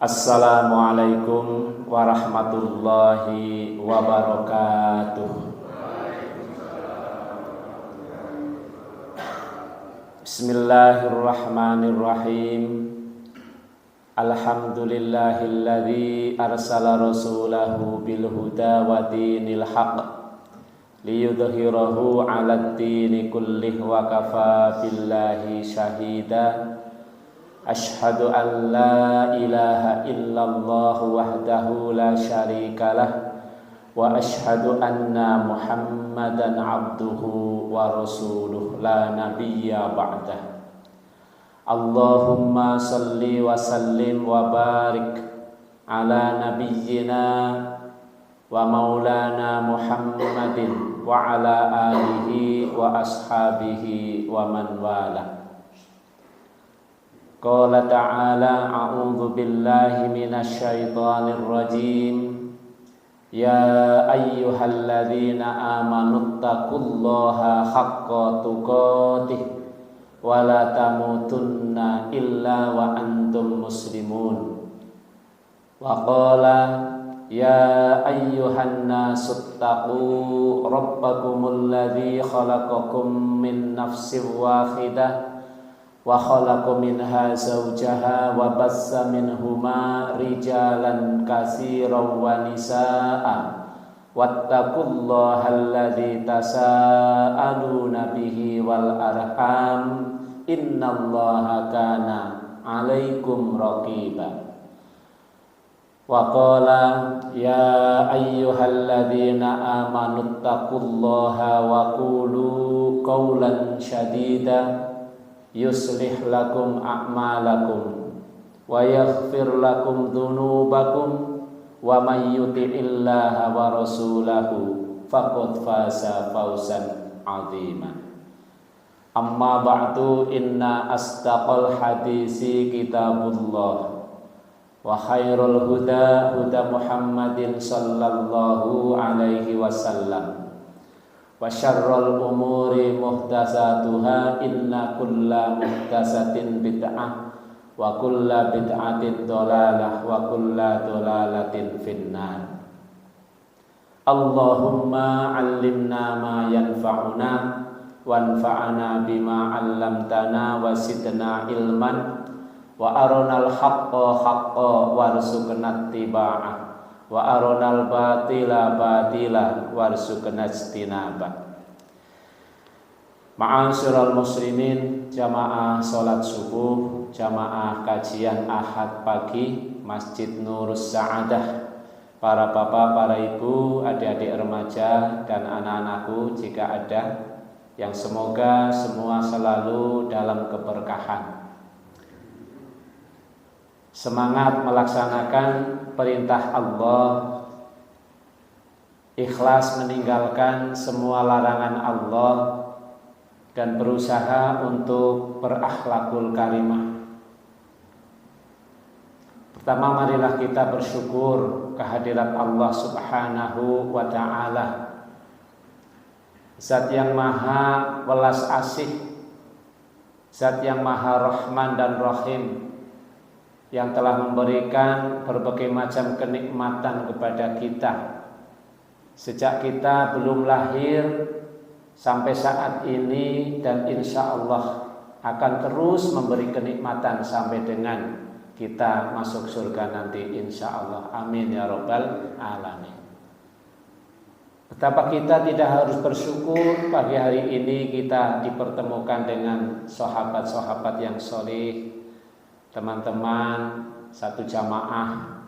Assalamualaikum warahmatullahi wabarakatuh. Bismillahirrahmanirrahim. Alhamdulillahilladzi arsala rasulahu bil huda wa dinil haqq liyudhhirahu 'alad dini kullih wa kafa billahi syahida. Ashhadu an la ilaha illallah wahdahu la syarikalah wa ashhadu anna Muhammadan abduhu wa rasuluh la nabiyya ba'dah. Allahumma salli wa sallim wa barik ala nabiyyina wa maulana Muhammadin wa ala alihi wa ashabihi wa man wala. Qala ta'ala a'udzu billahi minasy syaithanir rajim. Ya ayyuhalladzina amanu taqullaha haqqa tuqatih wa la tamutunna illa wa antum muslimun. Wa qala ya ayyuhan nasu taqu rabbakumul ladzi khalaqakum min nafsin wahidah wa khalaqa minha zawjaha wa bassa minhuma rijalan katsiran wa nisaa wattaqullaha alladzi tasaaluna bihi wal arham innallaha kana 'alaikum raqiba. Wa qala ya ayyuhalladzina amanu taqullaha wa qulu qawlan shadida yuslih lakum a'malakum wa yaghfir lakum dhunubakum wa may yuti'illaha wa rasulahu faqad faza fawzan 'azima. Amma ba'du, inna asdaqal hadisi kitabullah wa khairul huda huda Muhammadin sallallahu alaihi wasallam wa syarrul umuri muhdatsatuha inna kulla muhdatsatin bid'ah wa kulla bid'atin dhalalah wa kulla dhalalatin finnar. Allahumma 'allimna ma yanfa'una wanfa'na bima 'allamtana wa zidna ilman wa aronal haqqa haqqa warzuqna ittiba'ah wa aronal batila batila warzuqna ijtinaba. Ma'asyiral muslimin, jamaah salat subuh, jamaah kajian Ahad pagi Masjid Nurus Sa'adah, para bapak, para ibu, adik-adik remaja dan anak-anakku jika ada, yang semoga semua selalu dalam keberkahan. Semangat melaksanakan perintah Allah, ikhlas meninggalkan semua larangan Allah, dan berusaha untuk berakhlakul karimah. Pertama, marilah kita bersyukur kehadirat Allah Subhanahu wa ta'ala, Zat yang maha welas asih, Zat yang maha rahman dan rahim, yang telah memberikan berbagai macam kenikmatan kepada kita sejak kita belum lahir sampai saat ini, dan insya Allah akan terus memberi kenikmatan sampai dengan kita masuk surga nanti insya Allah. Amin ya rabbal alamin. Betapa kita tidak harus bersyukur pagi hari ini kita dipertemukan dengan sahabat-sahabat yang soleh, teman-teman satu jamaah,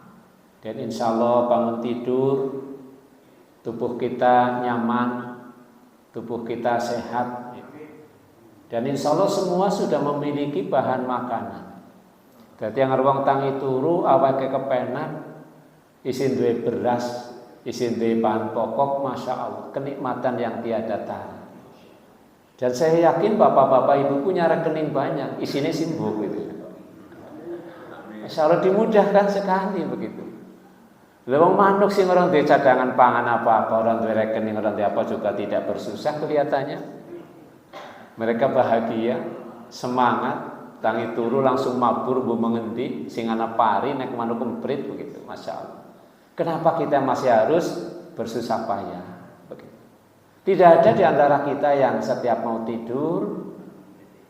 dan insya Allah bangun tidur tubuh kita nyaman, tubuh kita sehat, dan insya Allah semua sudah memiliki bahan makanan. Jadi yang ruang tangi turu awake kepenak, isin duwe beras, isin duwe bahan pokok, masya Allah, kenikmatan yang tiada tara. Dan saya yakin bapak-bapak ibu punya rekening banyak, isinya simbol gitu. Insya Allah dimudahkan sekali begitu. Lewang manuk sing orang duwe cadangan pangan apa-apa, orang duwe rekening, orang duwe apa juga tidak bersusah kelihatannya. Mereka bahagia, semangat, tangi turu langsung mabur bu mengendi sing ana pari nek manuk kemprit begitu, Masya Allah. Kenapa kita masih harus bersusah payah begitu? Tidak ada di antara kita yang setiap mau tidur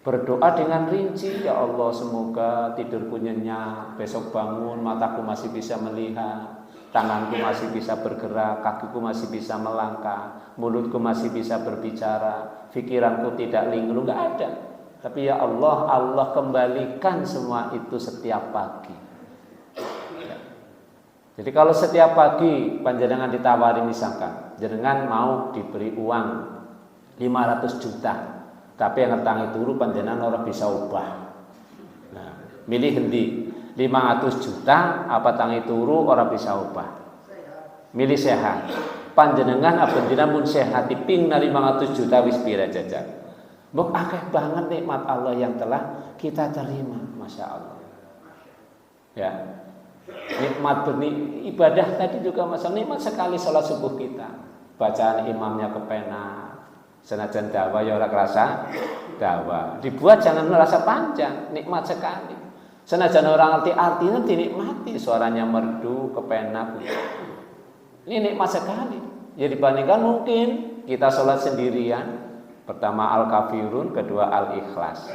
berdoa dengan rinci, ya Allah semoga tidurku nyenyak, besok bangun mataku masih bisa melihat, tanganku masih bisa bergerak, kakiku masih bisa melangkah, mulutku masih bisa berbicara, pikiranku tidak linglung, nggak ada. Tapi ya Allah, Allah kembalikan semua itu setiap pagi. Jadi kalau setiap pagi panjenengan ditawari misalkan, jenengan mau diberi uang 500 juta, tapi yang ngetangi turu panjenengan orang bisa ubah. Nah, milih endi? 500 juta apa tangi turu orang bisa ubah? Milih sehat. Panjenengan apa jenengan mun sehat dipingna 500 juta wis pira jajan. Mbok akeh banget nikmat Allah yang telah kita terima, Masya Allah. Ya. Nikmat ibadah tadi juga masalah nikmat sekali salat subuh kita. Bacaan imamnya kepenak. Senajan dawa ya ora kerasa dawa. Dibuat jangan merasa panjang, nikmat sekali. Senajan orang ngerti artinya dinikmati, suaranya merdu, kepenak. Ini nikmat sekali. Ya dibandingkan mungkin kita sholat sendirian, pertama Al-Kafirun, kedua Al-Ikhlas.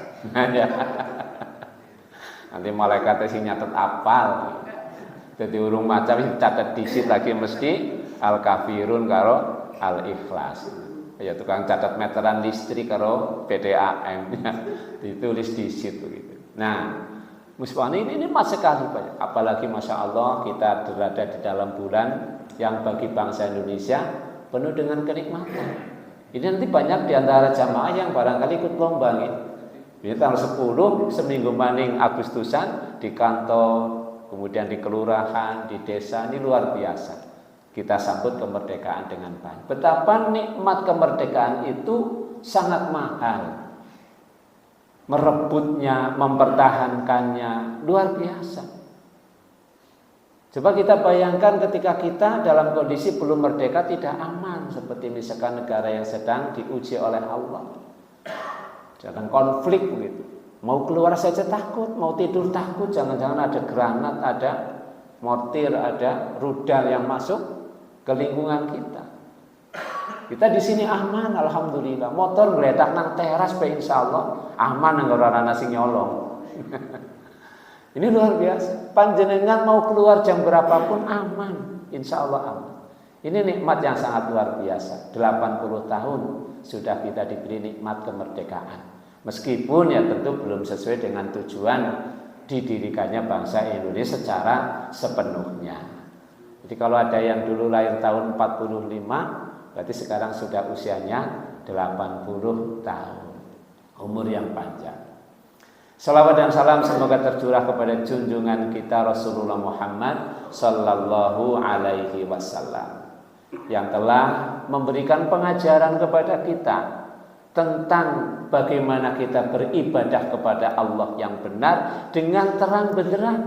Nanti malaikatnya sih nyatet apal. Jadi urung macam catat disit lagi mesti Al-Kafirun karo Al-Ikhlas. Ya tukang catat meteran listrik karo PDAM ditulis disit begitu. Nah, Musbani ini mas sekali banyak. Apalagi Masya Allah kita berada di dalam bulan yang bagi bangsa Indonesia penuh dengan kenikmatan. Ini nanti banyak di antara jamaah yang barangkali ikut lomba nih. Ini tanggal 10 seminggu maning Agustusan di kantor, kemudian di kelurahan, di desa, ini luar biasa. Kita sambut kemerdekaan dengan baik. Betapa nikmat kemerdekaan itu sangat mahal. Merebutnya, mempertahankannya luar biasa. Coba kita bayangkan ketika kita dalam kondisi belum merdeka tidak aman, seperti misalkan negara yang sedang diuji oleh Allah, sedang konflik begitu. Mau keluar saja takut, mau tidur takut, jangan-jangan ada granat, ada mortir, ada rudal yang masuk ke lingkungan kita. Kita di sini aman, alhamdulillah. Motor ngeletak nang teras, insya Allah aman nang orang nasi nyolong. Ini luar biasa. Panjenengan mau keluar jam berapapun aman, insya Allah aman. Ini nikmat yang sangat luar biasa. 80 tahun sudah kita diberi nikmat kemerdekaan. Meskipun ya tentu belum sesuai dengan tujuan didirikannya bangsa Indonesia secara sepenuhnya. Jadi kalau ada yang dulu lahir tahun 45, berarti sekarang sudah usianya 80 tahun. Umur yang panjang. Salawat dan salam semoga tercurah kepada junjungan kita Rasulullah Muhammad sallallahu alaihi wasallam yang telah memberikan pengajaran kepada kita tentang bagaimana kita beribadah kepada Allah yang benar dengan terang benderang,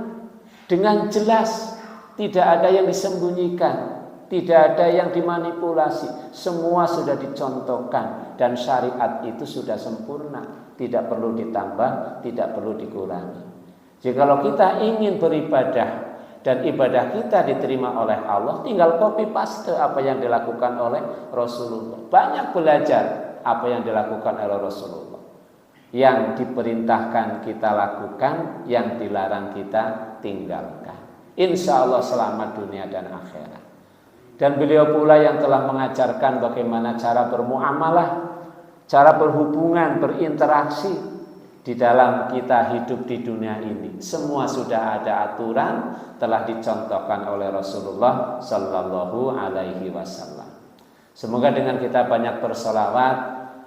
dengan jelas, tidak ada yang disembunyikan, tidak ada yang dimanipulasi, semua sudah dicontohkan dan syariat itu sudah sempurna, tidak perlu ditambah, tidak perlu dikurangi. Jadi kalau kita ingin beribadah dan ibadah kita diterima oleh Allah, tinggal copy paste apa yang dilakukan oleh Rasulullah. Banyak belajar apa yang dilakukan oleh Rasulullah. Yang diperintahkan kita lakukan, yang dilarang kita tinggalkan. Insya Allah selamat dunia dan akhirat. Dan beliau pula yang telah mengajarkan bagaimana cara bermuamalah, cara berhubungan, berinteraksi di dalam kita hidup di dunia ini. Semua sudah ada aturan, telah dicontohkan oleh Rasulullah sallallahu alaihi wasallam. Semoga dengan kita banyak berselawat,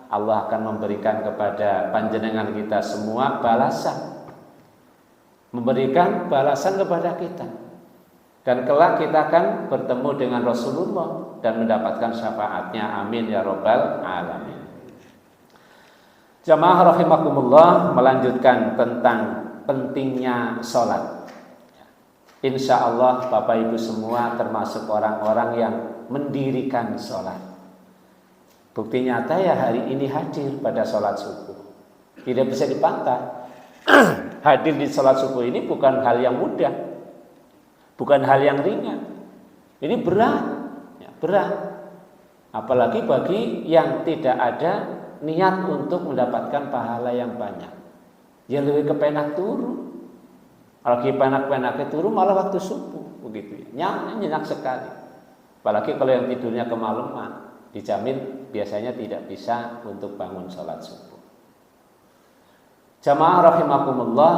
Allah akan memberikan kepada panjenengan kita semua balasan, memberikan balasan kepada kita. Dan kelak kita akan bertemu dengan Rasulullah dan mendapatkan syafaatnya. Amin ya rabbal alamin. Jamaah rahimakumullah, melanjutkan tentang pentingnya sholat. Insya Allah Bapak Ibu semua termasuk orang-orang yang mendirikan sholat. Bukti nyata ya hari ini hadir pada sholat subuh. Tidak bisa dibantah. Hadir di sholat subuh ini bukan hal yang mudah, bukan hal yang ringan. Ini berat, ya, berat. Apalagi bagi yang tidak ada niat untuk mendapatkan pahala yang banyak. Ya lebih kepenak turu. Kalau penak-penaknya turu malah waktu subuh, begitu ya. Nyenyak sekali. Apalagi kalau yang tidurnya kemalaman, dijamin biasanya tidak bisa untuk bangun sholat subuh. Jamaah rahimakumullah,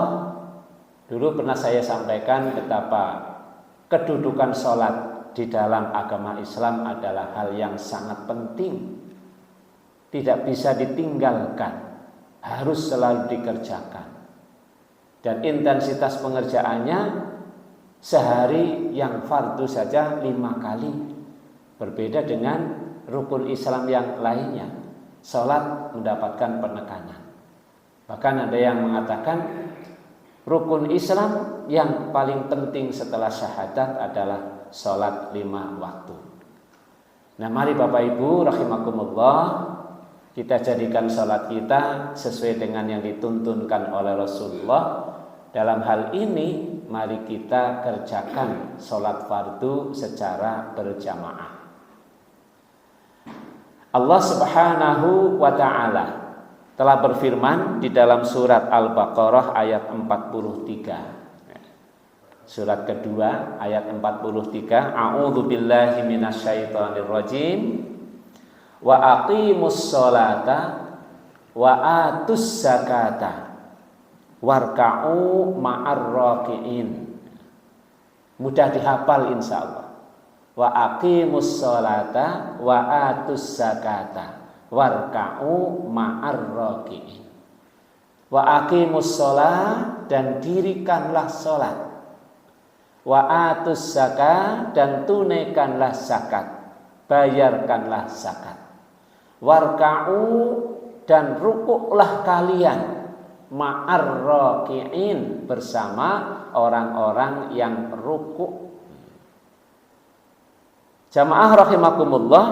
dulu pernah saya sampaikan betapa kedudukan sholat di dalam agama Islam adalah hal yang sangat penting, tidak bisa ditinggalkan, harus selalu dikerjakan. Dan intensitas pengerjaannya sehari yang fardu saja 5 kali, berbeda dengan rukun Islam yang lainnya. Sholat mendapatkan penekanan. Bahkan ada yang mengatakan rukun Islam yang paling penting setelah syahadat adalah sholat 5 waktu. Nah, mari Bapak Ibu rahimakumullah, kita jadikan sholat kita sesuai dengan yang dituntunkan oleh Rasulullah. Dalam hal ini mari kita kerjakan sholat fardu secara berjamaah. Allah Subhanahu wa ta'ala telah berfirman di dalam surat Al-Baqarah ayat 43. Surat kedua ayat 43. A'udzu billahi minasyaitonir rajim. Wa aqimus sholata wa atuz zakata warka'u ma'ar raki'in. Mudah dihafal insyaallah. Wa aqimus sholata wa atuz zakata warka'u ma'ar raki'in. Wa aqimus sholat, dan dirikanlah sholat. Wa atuz zakat, dan tunaikanlah zakat, bayarkanlah zakat. Warka'u, dan rukuklah kalian ma'ar raki'in, bersama orang-orang yang rukuk. Jamaah rahimakumullah,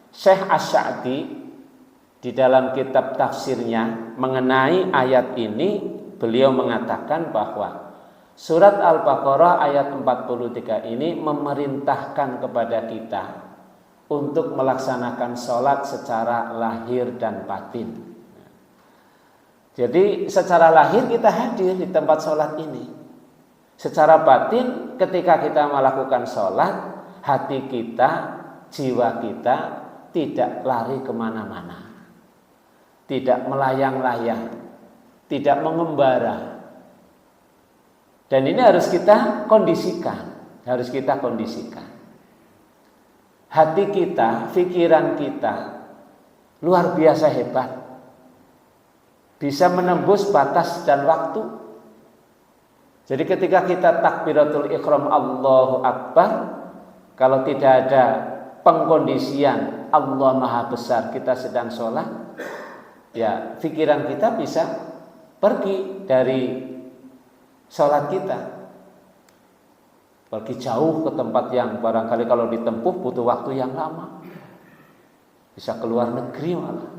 Syekh Asy-Sya'di di dalam kitab tafsirnya mengenai ayat ini, beliau mengatakan bahwa surat Al-Baqarah ayat 43 ini memerintahkan kepada kita untuk melaksanakan sholat secara lahir dan batin. Jadi secara lahir kita hadir di tempat sholat ini. Secara batin ketika kita melakukan sholat, hati kita, jiwa kita tidak lari kemana-mana, tidak melayang-layang, tidak mengembara. Dan ini harus kita kondisikan, Hati kita, pikiran kita luar biasa hebat, bisa menembus batas dan waktu. Jadi ketika kita takbiratul ihram Allahu Akbar, kalau tidak ada pengkondisian Allah Maha Besar, kita sedang sholat, ya pikiran kita bisa pergi dari sholat kita, pergi jauh ke tempat yang barangkali kalau ditempuh butuh waktu yang lama, bisa keluar negeri malah,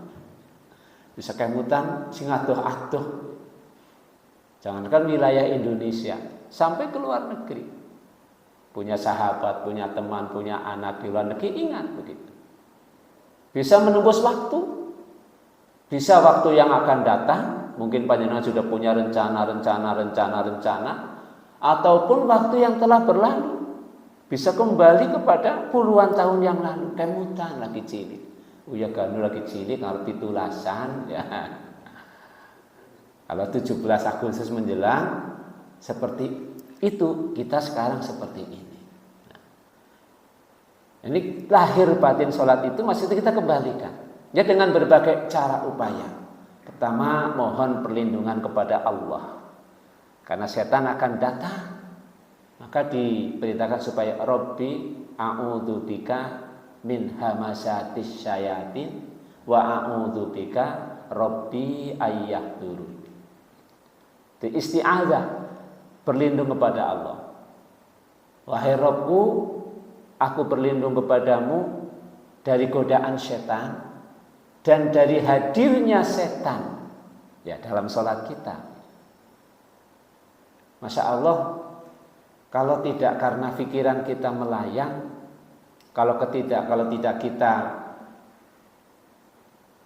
bisa kemutan singaduh-aduh, jangankan wilayah Indonesia, sampai keluar negeri. Punya sahabat, punya teman, punya anak di luar negeri, ingat begitu. Bisa menembus waktu, bisa waktu yang akan datang, mungkin panjenengan sudah punya rencana, ataupun waktu yang telah berlalu, bisa kembali kepada puluhan tahun yang lalu. Kemutan lagi cilik, uya ganu lagi cilik, ngerti tulasan, ya. Kalau 17 Agustus menjelang, seperti itu, kita sekarang seperti ini. Ini lahir batin sholat itu maksudnya kita kembalikan, ya, dengan berbagai cara upaya. Pertama, mohon perlindungan kepada Allah, karena setan akan datang. Maka diperintahkan supaya Rabbi a'udzubika min hamasatis syayatin wa a'udzubika Rabbi ayyahdurun. Itu isti'adzah, berlindung kepada Allah. Wahai Rabbku, aku berlindung kepadamu dari godaan setan dan dari hadirnya setan, ya, dalam sholat kita. Masya Allah, kalau tidak karena pikiran kita melayang, kalau tidak kita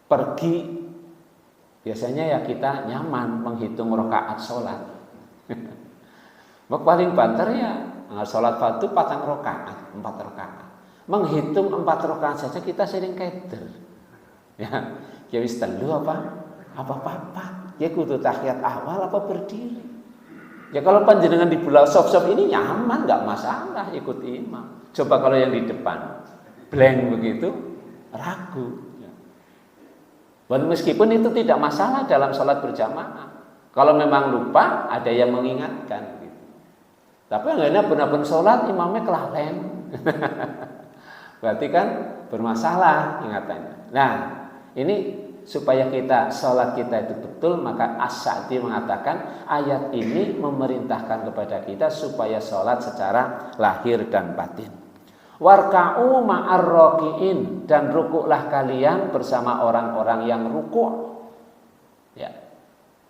pergi, biasanya ya kita nyaman menghitung rakaat sholat. Paling banter ya sholat fardu 4 rakaat, 4 rakaat. Menghitung 4 rakaat saja kita sering keder. Ya wis telu apa? Ya kudu tahiyat awal apa berdiri. Ya kalau panjenengan di bulan sop-sop ini nyaman, nggak masalah ikut imam. Coba kalau yang di depan blank begitu, ragu. Dan meskipun itu tidak masalah dalam sholat berjamaah. Kalau memang lupa, ada yang mengingatkan. Gitu. Tapi enggaknya benar-benar sholat imamnya kelalen. Berarti kan bermasalah ingatannya. Nah, ini supaya sholat kita itu betul, maka As-Sa'di mengatakan ayat ini memerintahkan kepada kita supaya sholat secara lahir dan batin. Warka'u ma'ar raki'in, dan rukuklah kalian bersama orang-orang yang rukuk. Ya.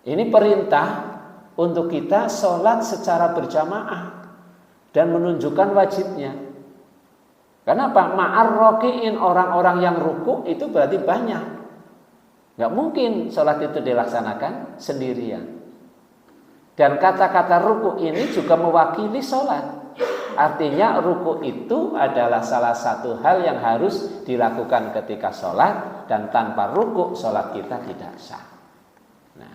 Ini perintah untuk kita sholat secara berjamaah dan menunjukkan wajibnya. Kenapa? Ma'ar raki'in, orang-orang yang rukuk itu berarti banyak. Gak mungkin sholat itu dilaksanakan sendirian. Dan kata-kata ruku ini juga mewakili sholat. Artinya ruku itu adalah salah satu hal yang harus dilakukan ketika sholat, dan tanpa ruku sholat kita tidak sah. Nah,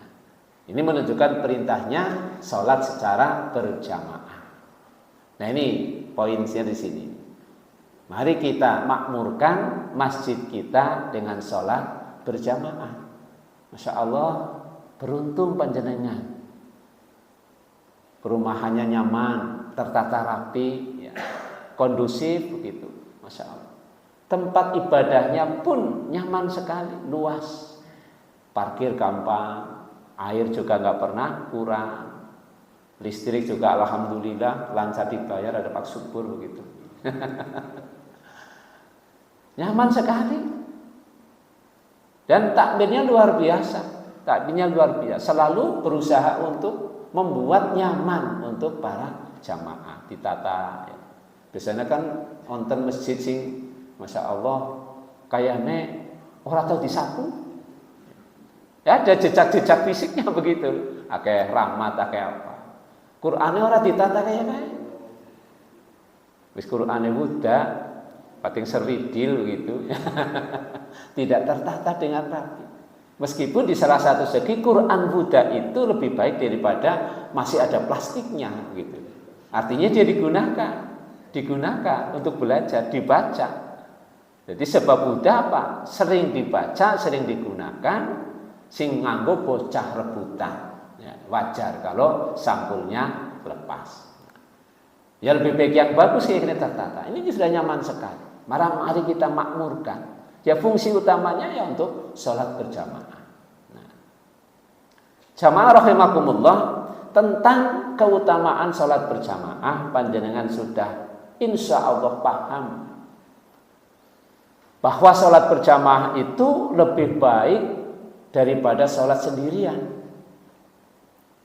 ini menunjukkan perintahnya sholat secara berjamaah. Nah, ini poinnya di sini. Mari kita makmurkan masjid kita dengan sholat berjamaah. Masya Allah, beruntung panjenengan. Perumahannya nyaman, tertata rapi, ya, kondusif begitu, Masya Allah. Tempat ibadahnya pun nyaman sekali, luas, parkir gampang, air juga nggak pernah kurang, listrik juga alhamdulillah lancar dibayar, ada pak subur begitu. Nyaman sekali, dan takbirnya luar biasa, selalu berusaha untuk membuat nyaman untuk para jamaah, ditata. Ya. Biasanya kan wonten masjid sing Masya Allah kayaknya orang tahu disapu. Ya, ada jejak-jejak fisiknya begitu. Akeh rahmat, akeh apa. Qur'ane ora ditata kayak. Wis Qur'ane budak, pating seridil gitu. Tidak tertata dengan rapi. Meskipun di salah satu segi Quran Buddha itu lebih baik daripada masih ada plastiknya gitu. Artinya dia digunakan untuk belajar, dibaca. Jadi sebab Buddha apa? Sering dibaca, sering digunakan, sing nganggo bocah rebutan. Ya, wajar kalau sampulnya lepas. Ya lebih baik yang bagus kita tertata. Ini sudah nyaman sekali. Mari kita makmurkan. Ya fungsi utamanya ya untuk sholat berjamaah. Nah, jamaah rahimakumullah, tentang keutamaan sholat berjamaah panjenengan sudah insya Allah paham bahwa sholat berjamaah itu lebih baik daripada sholat sendirian.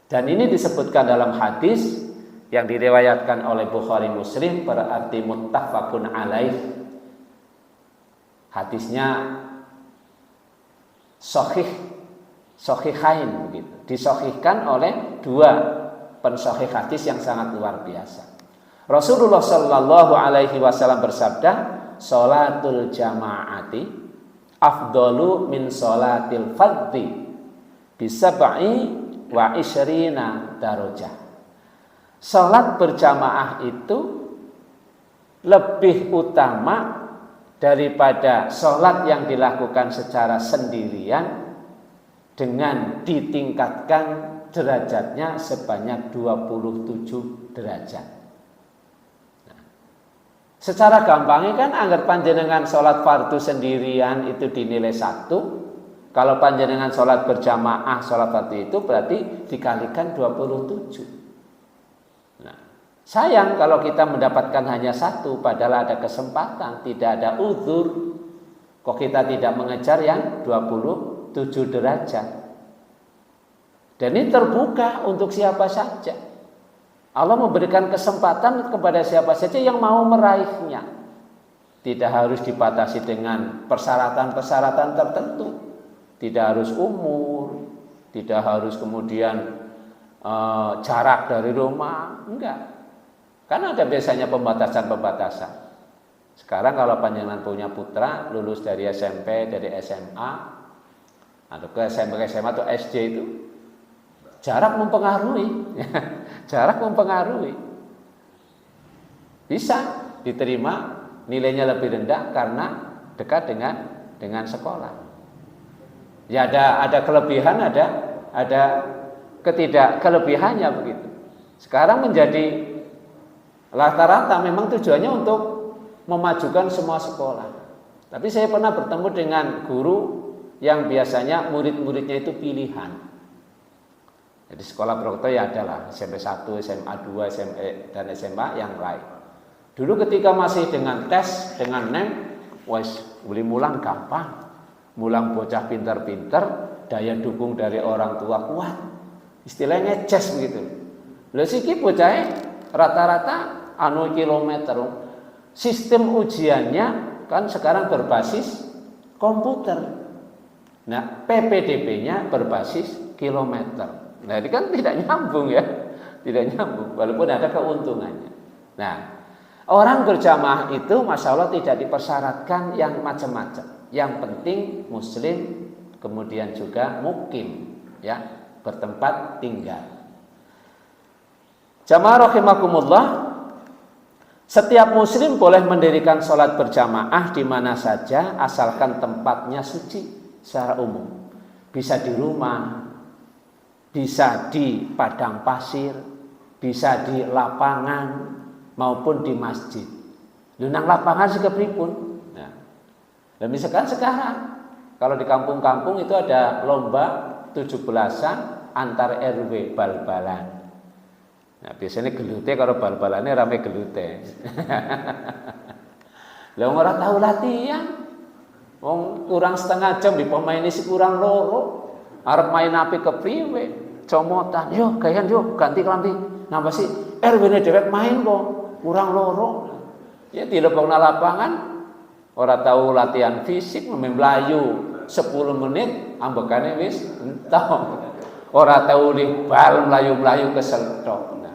Dan ini disebutkan dalam hadis yang diriwayatkan oleh Bukhari Muslim, berarti muttafaqun alaih. Hadisnya sahihain begitu, disahihkan oleh dua pensahih hadis yang sangat luar biasa. Rasulullah Shallallahu Alaihi Wasallam bersabda, "Sholatul jamaati afdalu min sholatil fardhi bisab'i wa isyrina darajah." Sholat berjamaah itu lebih utama daripada sholat yang dilakukan secara sendirian dengan ditingkatkan derajatnya sebanyak 27 derajat. Nah, secara gampangnya kan anggar panjenengan sholat fardu sendirian itu dinilai 1. Kalau panjenengan sholat berjamaah sholat fardu itu berarti dikalikan 27. Sayang kalau kita mendapatkan hanya 1, padahal ada kesempatan, tidak ada uzur. Kok kita tidak mengejar yang 27 derajat? Dan ini terbuka untuk siapa saja. Allah memberikan kesempatan kepada siapa saja yang mau meraihnya. Tidak harus dibatasi dengan persyaratan-persyaratan tertentu. Tidak harus umur, tidak harus kemudian jarak dari rumah, enggak. Karena ada biasanya pembatasan-pembatasan. Sekarang kalau panjenengan punya putra lulus dari SMP, dari SMA, atau ke SMP, SMA atau SD itu, jarak mempengaruhi. Jarak mempengaruhi. Bisa diterima nilainya lebih rendah karena dekat dengan sekolah. Ya ada kelebihan, ada kelebihannya begitu. Sekarang menjadi rata-rata memang tujuannya untuk memajukan semua sekolah. Tapi saya pernah bertemu dengan guru yang biasanya murid-muridnya itu pilihan. Jadi sekolah Broto ya adalah SMP 1, SMA 2, SMA dan SMA yang lain. Dulu ketika masih dengan tes, dengan NEM, boleh mulang gampang. Mulang bocah pintar-pintar, daya dukung dari orang tua kuat. Istilahnya ces begitu. Lha siki bocah rata-rata kilometer. Sistem ujiannya kan sekarang berbasis komputer. Nah, PPDB-nya berbasis kilometer. Nah, ini kan tidak nyambung ya. Tidak nyambung walaupun ada keuntungannya. Nah, orang berjamaah itu Masya Allah tidak dipersyaratkan yang macam-macam. Yang penting muslim, kemudian juga mukim, ya, bertempat tinggal. Jamaah rahimakumullah, setiap muslim boleh mendirikan sholat berjamaah di mana saja asalkan tempatnya suci secara umum. Bisa di rumah, bisa di padang pasir, bisa di lapangan maupun di masjid. Nang lapangan sih kepripun. Dan misalkan sekarang kalau di kampung-kampung itu ada lomba 17-an antar RW bal-balan. Nah, biasanya gelute kalau bal-balannya rame gelute. Lah ora tahu latihan. Wong kurang setengah jam di pemain isi kurang loro. Arep main api kepriwe? Comotan. Yo, gayan yo ganti klambi. Napa sih? RW-ne dhewek main kok kurang loro. Ya di lapangan ora tahu latihan fisik, melayu 10 menit ambekane wis entok. Ora tahu li bal melayu-melayu keseltok.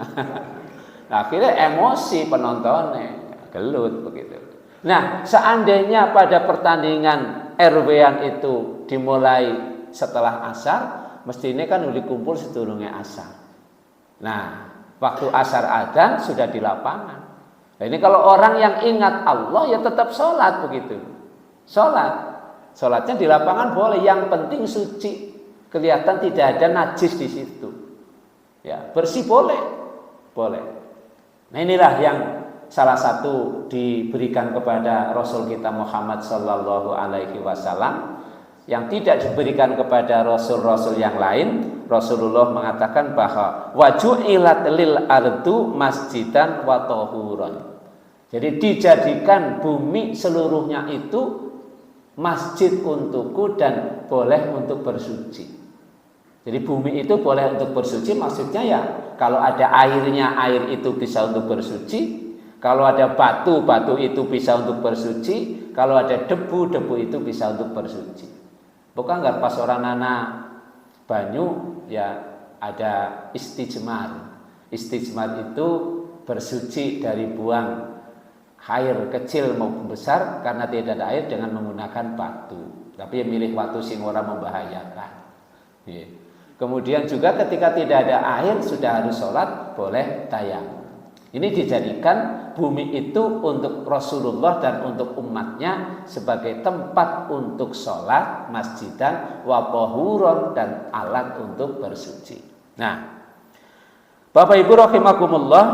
Nah, akhirnya emosi penontonnya, gelut begitu. Nah, seandainya pada pertandingan RW-an itu dimulai setelah asar, mestinya kan udah kumpul sedurunge asar. Nah, waktu asar adzan sudah di lapangan. Nah, ini kalau orang yang ingat Allah ya tetap sholat begitu. Sholatnya di lapangan boleh, yang penting suci, kelihatan tidak ada najis di situ. Ya, bersih boleh. Nah, inilah yang salah satu diberikan kepada Rasul kita Muhammad sallallahu alaihi wasallam, yang tidak diberikan kepada rasul-rasul yang lain. Rasulullah mengatakan bahwa waju'ilat lil ardu masjidan wa tahuran. Jadi dijadikan bumi seluruhnya itu masjid untukku dan boleh untuk bersuci. Jadi bumi itu boleh untuk bersuci, maksudnya ya kalau ada airnya, air itu bisa untuk bersuci. Kalau ada batu, batu itu bisa untuk bersuci. Kalau ada debu, debu itu bisa untuk bersuci. Bukan nggak pas orang nana banyu ya ada istijmar. Istijmar itu bersuci dari buang air kecil maupun besar karena tidak ada air dengan menggunakan batu. Tapi yang milih batu sing ora membahayakan. Kemudian juga ketika tidak ada air sudah harus sholat boleh tayamum. Ini dijadikan bumi itu untuk Rasulullah dan untuk umatnya sebagai tempat untuk sholat, masjidan, wa tahuran, dan alat untuk bersuci. Nah, Bapak Ibu rahimakumullah,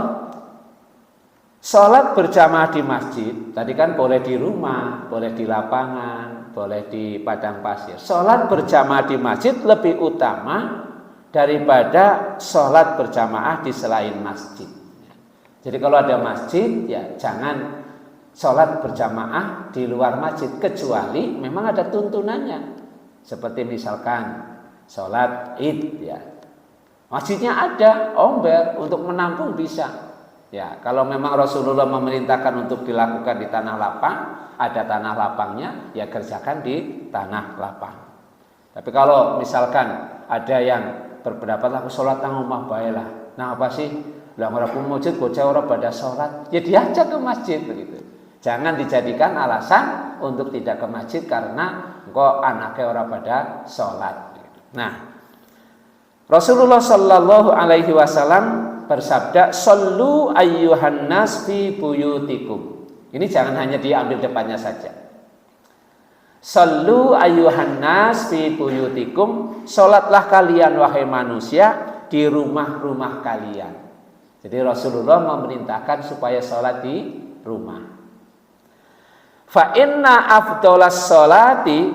sholat berjamaah di masjid, tadi kan boleh di rumah, boleh di lapangan, boleh di padang pasir. Sholat berjamaah di masjid lebih utama daripada sholat berjamaah di selain masjid. Jadi kalau ada masjid, ya jangan sholat berjamaah di luar masjid, kecuali memang ada tuntunannya. Seperti misalkan sholat id, ya Masjidnya ada, ember untuk menampung bisa. Ya, kalau memang Rasulullah memerintahkan untuk dilakukan di tanah lapang, ada tanah lapangnya, ya kerjakan di tanah lapang. Tapi kalau misalkan ada yang berpendapat aku sholat nang omah bae lah. Nah apa sih? Lah ora masjid bocah ora pada sholat, ya diajak ke masjid begitu. Jangan dijadikan alasan untuk tidak ke masjid karena kok anaknya ora pada sholat. Nah, Rasulullah Shallallahu Alaihi Wasallam bersabda, "Sallu ayyuhan nas fi buyutikum." Ini jangan hanya diambil depannya saja. Sallu ayyuhan nas fi buyutikum, salatlah kalian wahai manusia di rumah-rumah kalian. Jadi Rasulullah memerintahkan supaya salat di rumah. Fa inna afdalas salati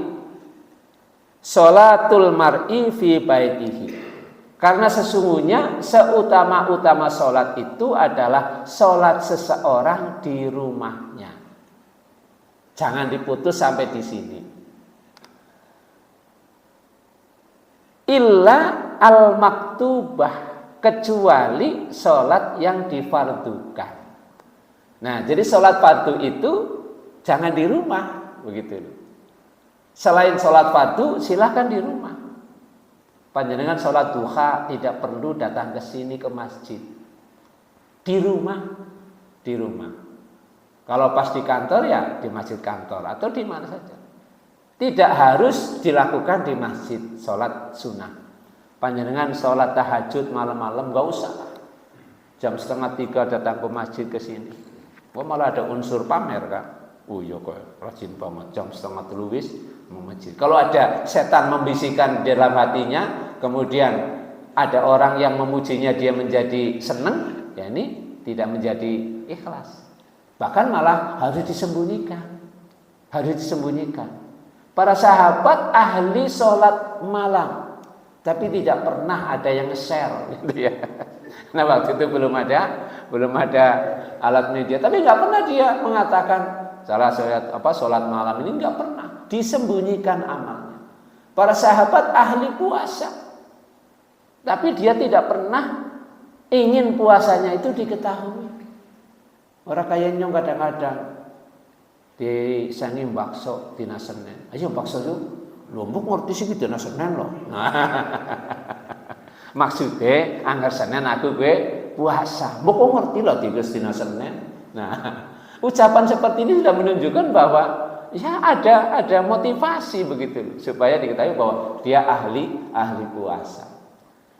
salatul mar'i fi baitihi. Karena sesungguhnya seutama-utama sholat itu adalah sholat seseorang di rumahnya. Jangan diputus sampai di sini. Illa al-maktubah, kecuali sholat yang difardukan. Nah, jadi sholat fardu itu jangan di rumah, begitu. Selain sholat fardu, silakan di rumah. Panjenengan sholat duha tidak perlu datang ke sini ke masjid. Di rumah. Kalau pas di kantor ya di masjid kantor atau di mana saja. Tidak harus dilakukan di masjid sholat sunnah. Panjenengan sholat tahajud malam-malam gak usah. Jam 2:30 datang ke masjid ke sini. Wah malah ada unsur pamer kan. Oh iya kok rajin banget jam 2:30 wis mau masjid. Kalau ada setan membisikkan dalam hatinya, kemudian ada orang yang memujinya dia menjadi senang, ya ini tidak menjadi ikhlas. Bahkan malah harus disembunyikan. Para sahabat ahli sholat malam, tapi tidak pernah ada yang nge-share gitu ya. Nah waktu itu belum ada alat media, tapi nggak pernah dia mengatakan sholat malam ini, nggak pernah, disembunyikan amalnya. Para sahabat ahli puasa, tapi dia tidak pernah ingin puasanya itu diketahui. Orang kayaknya kadang-kadang di sangi bakso dina Senin. Ayo bakso lu, Lombok ngerti sih dina Senin loh. Maksudnya anggar Senin aku gue puasa. Mbok ngerti loh dina Senin. Nah, ucapan seperti ini sudah menunjukkan bahwa ya ada motivasi begitu supaya diketahui bahwa dia ahli puasa.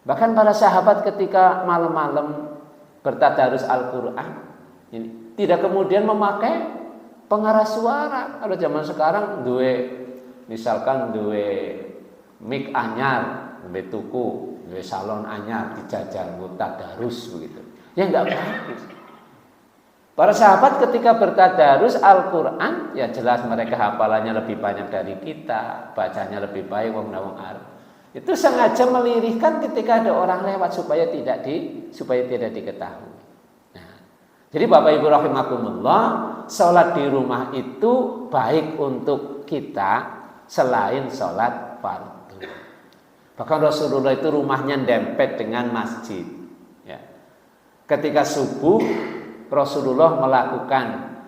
Bahkan para sahabat ketika malam-malam bertadarus Al-Qur'an ini tidak kemudian memakai pengeras suara. Kalau zaman sekarang misalkan mic anyar, tuku, salon anyar dijajar bertadarus begitu. Ya enggak bagus. Para sahabat ketika bertadarus Al-Qur'an, ya jelas mereka hafalannya lebih banyak dari kita, bacanya lebih baik wong Arab. Itu sengaja melirihkan ketika ada orang lewat supaya tidak diketahui. Nah, jadi Bapak Ibu rahimakumullah, sholat di rumah itu baik untuk kita selain sholat fardu. Bahkan Rasulullah itu rumahnya dempet dengan masjid. Ya. Ketika subuh Rasulullah melakukan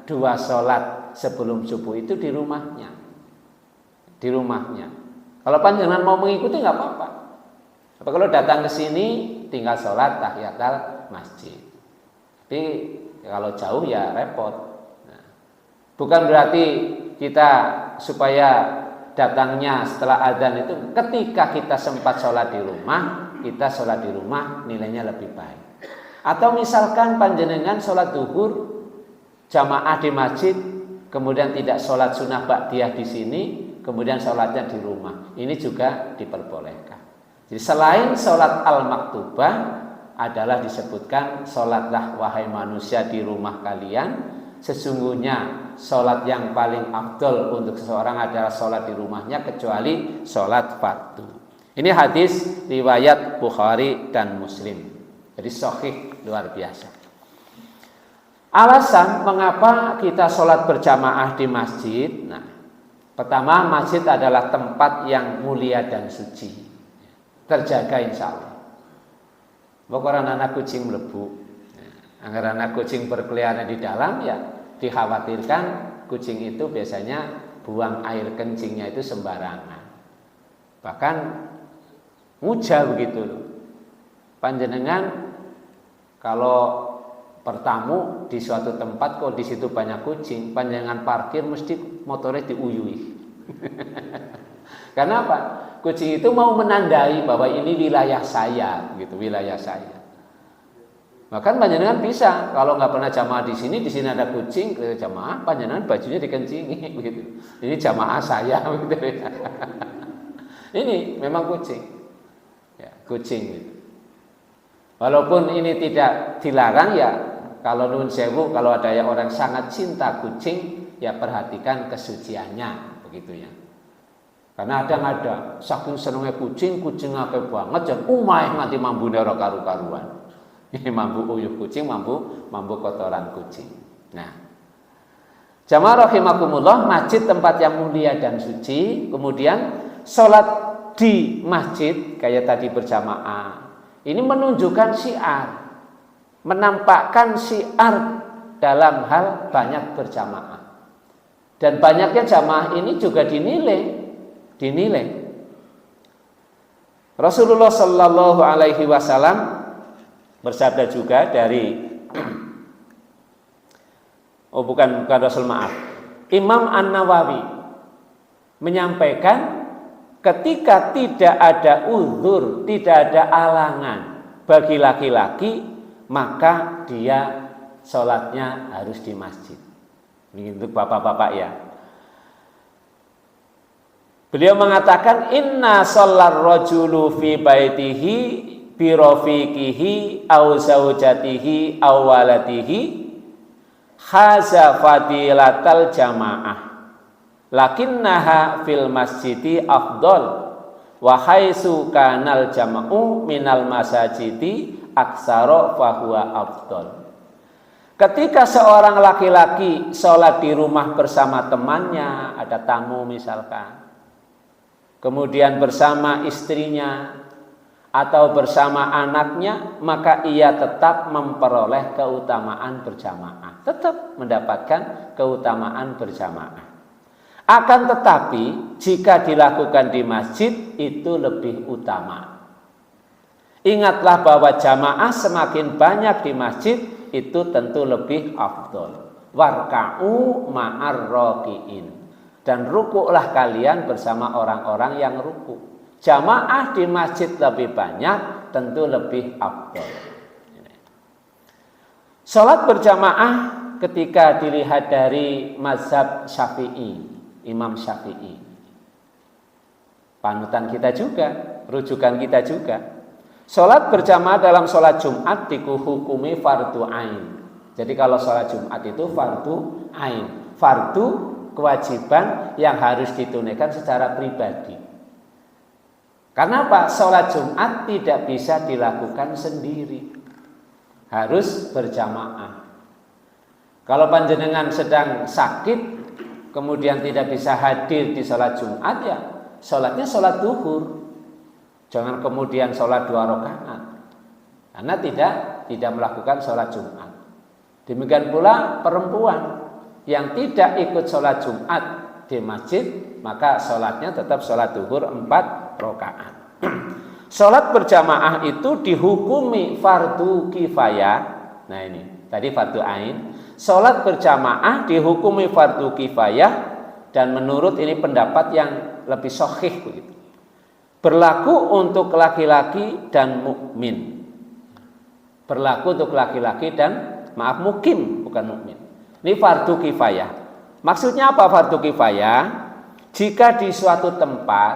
2 sholat sebelum subuh itu di rumahnya. Kalau panjenengan mau mengikuti nggak apa-apa. Tapi kalau datang ke sini tinggal sholat tahiyatul masjid. Tapi kalau jauh ya repot. Nah, bukan berarti kita supaya datangnya setelah azan itu ketika kita sempat sholat di rumah, kita sholat di rumah nilainya lebih baik. Atau misalkan panjenengan sholat zuhur jamaah di masjid, kemudian tidak sholat sunnah ba'diyah di sini, kemudian sholatnya di rumah, ini juga diperbolehkan. Jadi selain sholat al-maktubah adalah disebutkan sholatlah wahai manusia di rumah kalian. Sesungguhnya sholat yang paling afdol untuk seseorang adalah sholat di rumahnya kecuali sholat fardu. Ini hadis riwayat Bukhari dan Muslim. Jadi sahih luar biasa. Alasan mengapa kita sholat berjamaah di masjid. Nah, pertama, masjid adalah tempat yang mulia dan suci, terjaga insya Allah. Pokoknya anak kucing mlebu. Agar anak kucing berkeliaran di dalam, ya dikhawatirkan kucing itu biasanya buang air kencingnya itu sembarangan. Bahkan muja begitu. Panjenengan kalau bertamu di suatu tempat kok di situ banyak kucing, panjenengan parkir mesti motornya diuyui. Karena apa? Kucing itu mau menandai bahwa ini wilayah saya, gitu, wilayah saya. Bahkan panjenengan bisa, kalau nggak pernah jamaah di sini ada kucing, jamaah panjenengan bajunya dikencingi, begitu. Ini jamaah saya, begitu. Ini memang kucing, ya, kucing. Gitu. Walaupun ini tidak dilarang, ya, kalau nun sewu, kalau ada yang orang sangat cinta kucing, ya perhatikan kesuciannya, begitu ya. Karena ada saking senengnya kucing akeh banget, dan umai nganti mambune ora karu-karuan. Ini mampu uyuh kucing, mampu kotoran kucing. Nah, jamaah rahimakumullah, masjid tempat yang mulia dan suci. Kemudian sholat di masjid kayak tadi berjamaah. Ini menunjukkan syiar, menampakkan syiar dalam hal banyak berjamaah. Dan banyaknya jamaah ini juga dinilai. Rasulullah Shallallahu Alaihi Wasallam bersabda juga dari bukan Rasul, maaf, Imam An-Nawawi menyampaikan ketika tidak ada uzur, tidak ada alangan bagi laki-laki, maka dia sholatnya harus di masjid. Ini untuk bapak-bapak ya. Beliau mengatakan inna shollar rajulu fi baitihi bi rafiqihi aw zaujatihi aw waladihi haza fadilatal jamaah lakinnaha fil masjidi afdal wa haitsu kanal jama'u minal masajidi aksara fahuwa afdal. Ketika seorang laki-laki sholat di rumah bersama temannya, ada tamu misalkan, kemudian bersama istrinya atau bersama anaknya, maka ia tetap memperoleh keutamaan berjamaah, tetap mendapatkan keutamaan berjamaah. Akan tetapi jika dilakukan di masjid itu lebih utama. Ingatlah bahwa jamaah semakin banyak di masjid itu tentu lebih afdol. Warka'u ma'ar raki'in, dan rukuklah kalian bersama orang-orang yang rukuk. Jamaah di masjid lebih banyak, tentu lebih afdol. Salat berjamaah ketika dilihat dari mazhab Syafi'i, Imam Syafi'i, panutan kita juga, rujukan kita juga. Salat berjamaah dalam salat Jumat dihukumi fardu ain. Jadi kalau salat Jumat itu fardu ain, fardu kewajiban yang harus ditunaikan secara pribadi. Karena apa? Salat Jumat tidak bisa dilakukan sendiri, harus berjamaah. Kalau panjenengan sedang sakit kemudian tidak bisa hadir di salat Jumat, ya salatnya salat duhur. Jangan kemudian salat 2 rakaat, karena tidak melakukan salat Jumat. Demikian pula perempuan yang tidak ikut sholat Jumat di masjid, maka sholatnya tetap sholat duhur 4 rakaat. Sholat berjamaah itu dihukumi fardu kifayah. Nah ini tadi fardu ain. Sholat berjamaah dihukumi fardu kifayah, dan menurut ini pendapat yang lebih sahih begitu. Berlaku untuk laki-laki dan mukmin. Berlaku untuk laki-laki dan mukim, bukan mukmin. Ini fardu kifayah. Maksudnya apa fardu kifayah? Jika di suatu tempat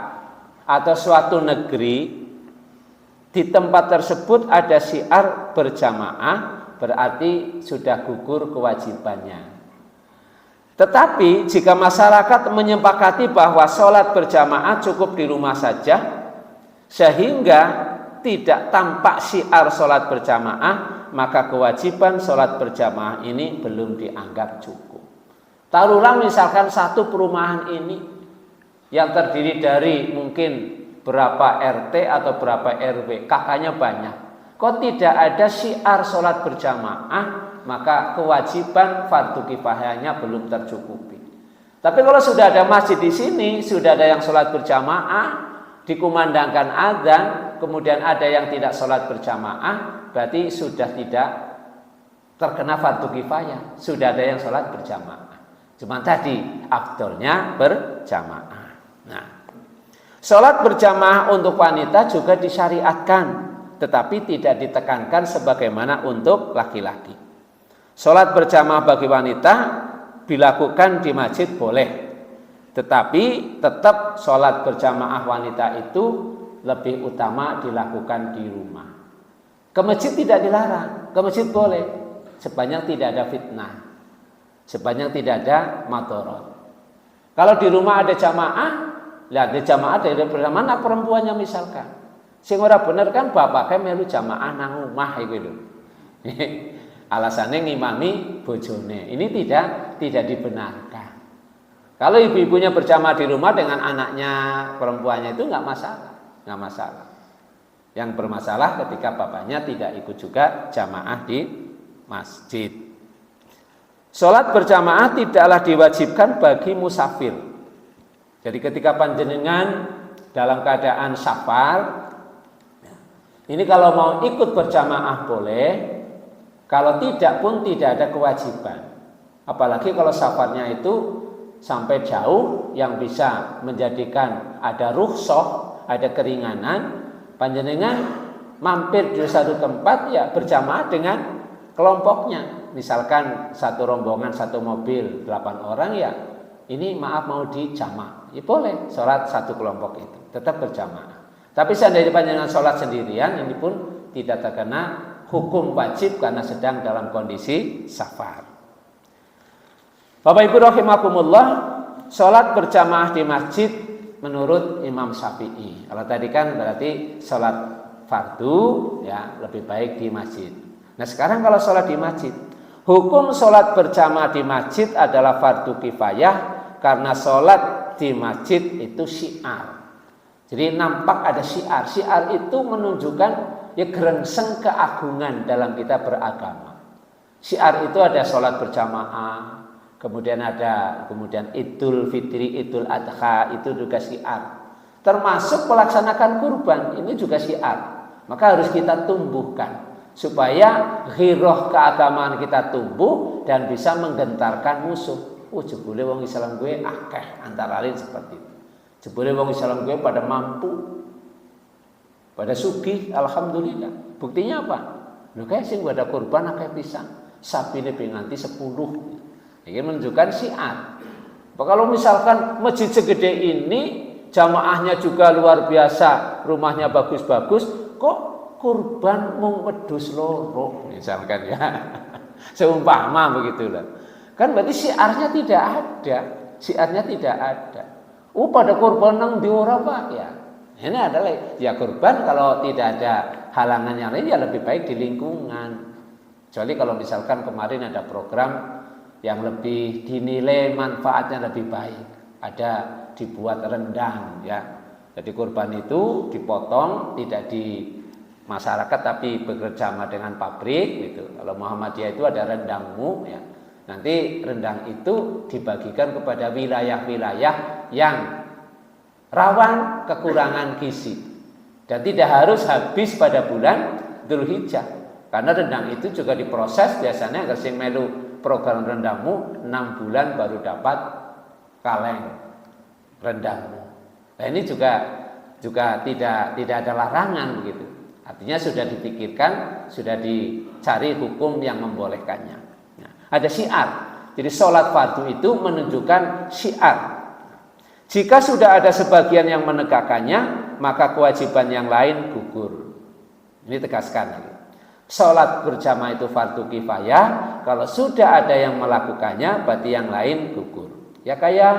atau suatu negeri, di tempat tersebut ada syiar berjamaah, berarti sudah gugur kewajibannya. Tetapi jika masyarakat menyepakati bahwa sholat berjamaah cukup di rumah saja, sehingga tidak tampak syiar sholat berjamaah, maka kewajiban sholat berjamaah ini belum dianggap cukup. Taruhlah misalkan satu perumahan ini yang terdiri dari mungkin berapa RT atau berapa RW, kakaknya banyak. kok tidak ada syiar sholat berjamaah, maka kewajiban fardu kifayahnya belum tercukupi. Tapi kalau sudah ada masjid di sini, sudah ada yang sholat berjamaah, dikumandangkan azan, kemudian ada yang tidak sholat berjamaah, berarti sudah tidak terkena fardu kifayah, sudah ada yang sholat berjamaah. Cuma tadi afdolnya berjamaah. Nah, sholat berjamaah untuk wanita juga disyariatkan, tetapi tidak ditekankan sebagaimana untuk laki-laki. Sholat berjamaah bagi wanita dilakukan di masjid boleh, tetapi tetap sholat berjamaah wanita itu lebih utama dilakukan di rumah. Ke masjid tidak dilarang, ke masjid boleh, sepanjang tidak ada fitnah, sepanjang tidak ada madharat. Kalau di rumah ada jamaah, lihat di jamaah dari mana perempuannya misalkan, sing ora bener kan bapaknya melu jamaah nang omah iku lho. Alasannya ngimami bojone. Ini tidak dibenarkan. Kalau ibu-ibunya berjamaah di rumah dengan anaknya perempuannya itu nggak masalah. Yang bermasalah ketika bapaknya tidak ikut juga jamaah di masjid. Sholat berjamaah tidaklah diwajibkan bagi musafir. Jadi ketika panjenengan dalam keadaan safar, ini kalau mau ikut berjamaah boleh, kalau tidak pun tidak ada kewajiban. Apalagi kalau safarnya itu sampai jauh yang bisa menjadikan ada rukhsah, ada keringanan, panjenengan mampir di satu tempat ya berjamaah dengan kelompoknya. Misalkan satu rombongan, satu mobil, 8 orang ya, ini maaf mau dijamaah. Ya boleh sholat satu kelompok itu, tetap berjamaah. Tapi seandainya panjenengan sholat sendirian, ini pun tidak terkena hukum wajib karena sedang dalam kondisi safar. Bapak Ibu rahimakumullah, sholat berjamaah di masjid menurut Imam Syafi'i. Kalau tadi kan berarti sholat fardu ya lebih baik di masjid. Nah sekarang kalau sholat di masjid, hukum sholat berjamaah di masjid adalah fardu kifayah karena sholat di masjid itu syiar. Jadi nampak ada syiar. Syiar itu menunjukkan ya gerengseng keagungan dalam kita beragama. Syiar itu ada sholat berjamaah, kemudian Idul Fitri, Idul Adha itu juga syiar. Termasuk melaksanakan kurban ini juga syiar. Maka harus kita tumbuhkan supaya ghirah keagamaan kita tumbuh dan bisa menggentarkan musuh. Oh jebule wong Islam gue akeh antara lain seperti itu. Jebule wong Islam gue pada mampu, pada sugih, alhamdulillah. Buktinya apa? Lho kayak sing ada kurban akeh pisan. Sapine penganti 10. Ini menunjukkan syiar. Kalau misalkan masjid segede ini, jamaahnya juga luar biasa, rumahnya bagus-bagus, kok kurban mung wedhus loro misalkan ya. Seumpama begitulah. Kan berarti syiarnya tidak ada. Syiarnya tidak ada. Pada kurban nang ndi ora Pak ya. Ini adalah ya kurban kalau tidak ada halangan yang lain ya lebih baik di lingkungan. Kecuali kalau misalkan kemarin ada program yang lebih dinilai manfaatnya lebih baik. Ada dibuat rendang ya. Jadi kurban itu dipotong tidak di masyarakat tapi bekerja sama dengan pabrik gitu. Kalau Muhammadiyah itu ada rendangmu ya. Nanti rendang itu dibagikan kepada wilayah-wilayah yang rawan kekurangan gizi dan tidak harus habis pada bulan Dzulhijjah karena rendang itu juga diproses biasanya agar sing melu program rendangmu 6 bulan baru dapat kaleng rendangmu. Nah ini juga tidak ada larangan begitu. Artinya sudah dipikirkan, sudah dicari hukum yang membolehkannya. Nah, ada syiar. Jadi sholat fardu itu menunjukkan syiar. Jika sudah ada sebagian yang menegakkannya, maka kewajiban yang lain gugur. Ini tegaskan. Sholat berjamaah itu fardu kifayah. Kalau sudah ada yang melakukannya, berarti yang lain gugur. Ya kayak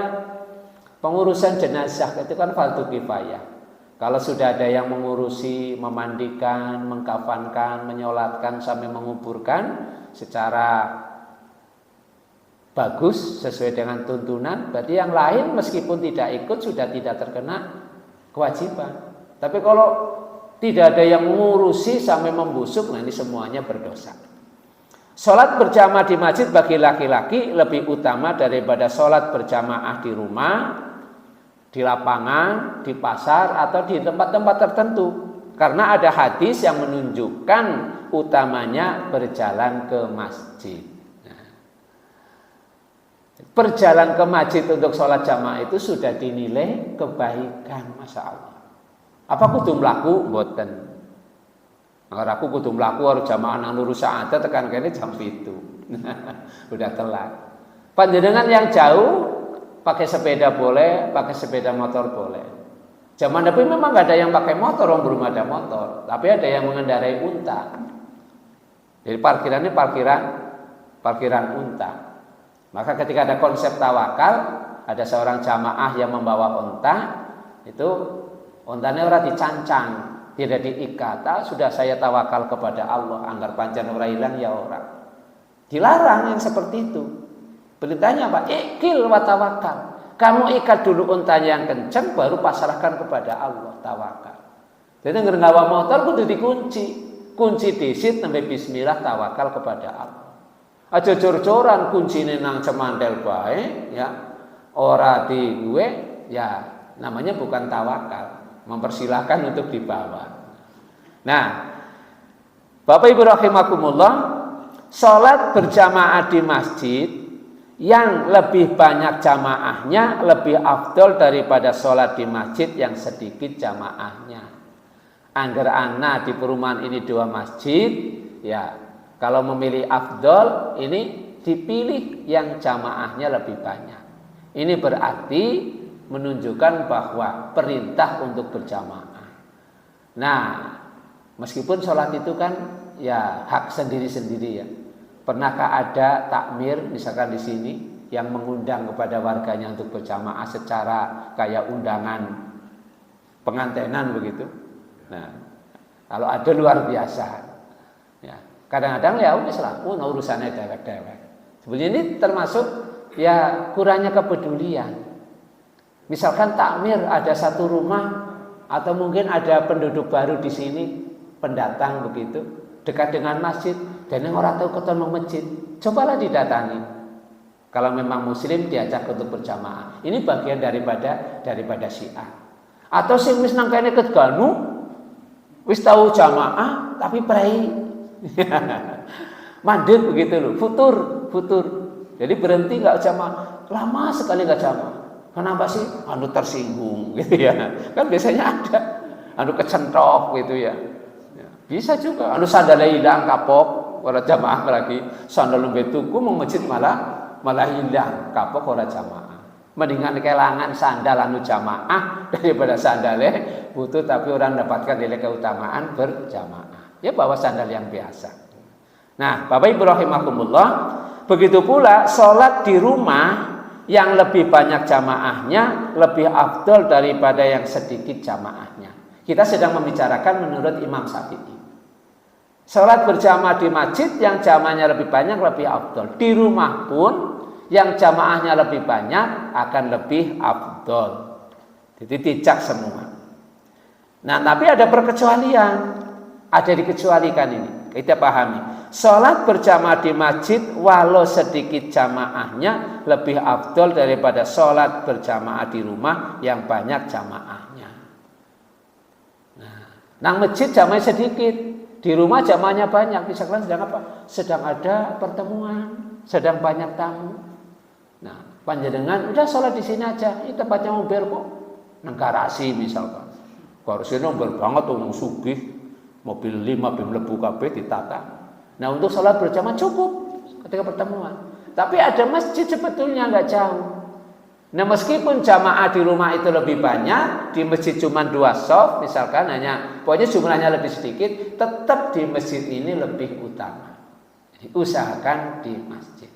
pengurusan jenazah itu kan fardu kifayah. Kalau sudah ada yang mengurusi, memandikan, mengkafankan, menyolatkan sampai menguburkan secara bagus sesuai dengan tuntunan, berarti yang lain meskipun tidak ikut sudah tidak terkena kewajiban. Tapi kalau tidak ada yang mengurusi sampai membusuk, nah ini semuanya berdosa. Sholat berjamaah di masjid bagi laki-laki lebih utama daripada sholat berjamaah di rumah, di lapangan, di pasar, atau di tempat-tempat tertentu. Karena ada hadis yang menunjukkan utamanya berjalan ke masjid. Nah, berjalan ke masjid untuk sholat jamaah itu sudah dinilai kebaikan, Masya Allah. Apa kudu mlaku? Mboten. Agar aku kudu mlaku harus jamaah nang lurus saat tekan kene jam 7. Udah telat. Panjenengan yang jauh pakai sepeda boleh, pakai sepeda motor boleh. Zaman Nabi memang nggak ada yang pakai motor, orang belum ada motor, tapi ada yang mengendarai unta. Jadi parkirannya parkiran unta. Maka ketika ada konsep tawakal, ada seorang jamaah yang membawa unta, itu untanya ora dicancang, tidak diikat. Sudah saya tawakal kepada Allah, anggar pancen ora hilang ya ora. Dilarang yang seperti itu. Perintahnya apa? Ikil wa tawakal. Kamu ikat dulu untanya yang kencang, baru pasrahkan kepada Allah, tawakal. Jadi nggawa motor kudu dikunci. Kunci disit sampai bismillah, tawakal kepada Allah. Aja jor-joran kuncine nang cemandel bae ya. Ora di gue ya namanya bukan tawakal. Mempersilahkan untuk dibawa. Nah, Bapak Ibu rahimakumullah, sholat berjamaah di masjid yang lebih banyak jamaahnya lebih afdol daripada sholat di masjid yang sedikit jamaahnya. Angger ana di perumahan ini 2 masjid, ya kalau memilih afdol ini dipilih yang jamaahnya lebih banyak. Ini berarti menunjukkan bahwa perintah untuk berjamaah. Nah, meskipun sholat itu kan ya hak sendiri-sendiri ya. Pernahkah ada takmir misalkan di sini yang mengundang kepada warganya untuk berjamaah secara kayak undangan pengantenan begitu? Nah, kalau ada luar biasa. Ya, kadang-kadang ya wis lah, urusannya dewek-dewek. Sebenarnya ini termasuk ya kurangnya kepedulian. Misalkan takmir ada satu rumah atau mungkin ada penduduk baru di sini, pendatang begitu, dekat dengan masjid, dan yang orang tahu keton mau masjid, cobalah didatangi. Kalau memang muslim diajak untuk berjamaah. Ini bagian daripada syiar. Atau sing wis nang kene ketganu, wis tahu jamaah tapi prei. Mandek begitu loh, futur. Jadi berhenti nggak jamaah, lama sekali nggak jamaah. Kenapa sih? Anu tersinggung gitu ya. Kan biasanya ada anu kecentok gitu ya. Bisa juga anu sandalnya hilang kapok ora jamaah lagi. Sandal lembe tuku mau masjid malah hilang kapok ora jamaah. Mendingan kelangan sandal anu jamaah daripada sandalnya butuh tapi orang mendapatkan nilai keutamaan berjamaah. Ya bawa sandal yang biasa. Nah, Bapak Ibu rahimakumullah, begitu pula sholat di rumah yang lebih banyak jamaahnya lebih afdol daripada yang sedikit jamaahnya. Kita sedang membicarakan menurut Imam Syafi'i. Sholat berjamaah di masjid yang jamaahnya lebih banyak lebih afdol. Di rumah pun yang jamaahnya lebih banyak akan lebih afdol. Jadi dicak semua. Nah, tapi ada perkecualian. Ada dikecualikan ini. Kita pahami. Sholat berjamaah di masjid walau sedikit jamaahnya lebih afdol daripada sholat berjamaah di rumah yang banyak jamaahnya. Nah, nang masjid jamaahnya sedikit, di rumah jamaahnya banyak. Misalkan sedang apa? Sedang ada pertemuan, sedang banyak tamu. Nah, panjenengan udah sholat di sini aja. Ini tempatnya mobil kok. Nang garasi misalkan. Garasinya mobil banget, orang sugih, mobil 5 bim lebu kabeh ditata. Nah, untuk sholat berjamaah cukup ketika pertemuan. Tapi ada masjid sebetulnya nggak jauh. Nah, meskipun jamaah di rumah itu lebih banyak, di masjid cuma 2 shaf, misalkan pokoknya jumlahnya lebih sedikit, tetap di masjid ini lebih utama. Jadi usahakan di masjid.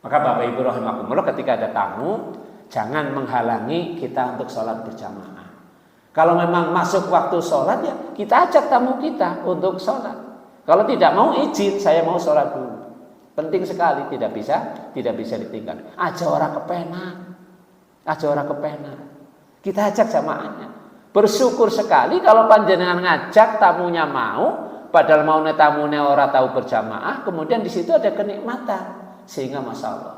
Maka Bapak Ibu rahimakumullah, ketika ada tamu, jangan menghalangi kita untuk sholat berjamaah. Kalau memang masuk waktu sholat ya kita ajak tamu kita untuk sholat. Kalau tidak mau izin, saya mau sholat dulu. Penting sekali, tidak bisa ditinggal. Aja orang kepenak. Kita ajak jamaahnya. Bersyukur sekali kalau panjenengan ngajak tamunya mau, padahal mau tamunya ora tahu berjamaah, kemudian di situ ada kenikmatan, sehingga masya Allah.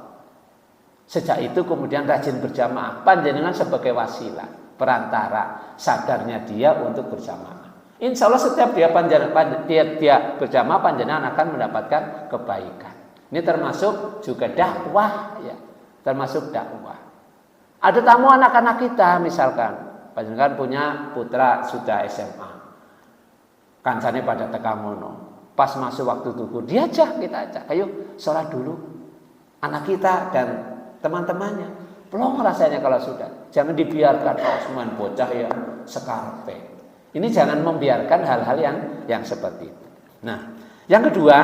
Sejak itu kemudian rajin berjamaah, panjenengan sebagai wasilah, perantara sadarnya dia untuk berjamaah. Insya Allah setiap dia berjamaah, panjenengan akan mendapatkan kebaikan. Ini termasuk juga dakwah, ya, termasuk dakwah. Ada tamu anak-anak kita misalkan, panjenengan punya putra sudah SMA, kancane pada tekamono, pas masuk waktu tubuh, diajak, kita ajak, ayo sholat dulu, anak kita dan teman-temannya. Belum rasanya kalau sudah, jangan dibiarkan semuanya bocah ya sekarpe. Ini jangan membiarkan hal-hal yang seperti itu. Nah, yang kedua,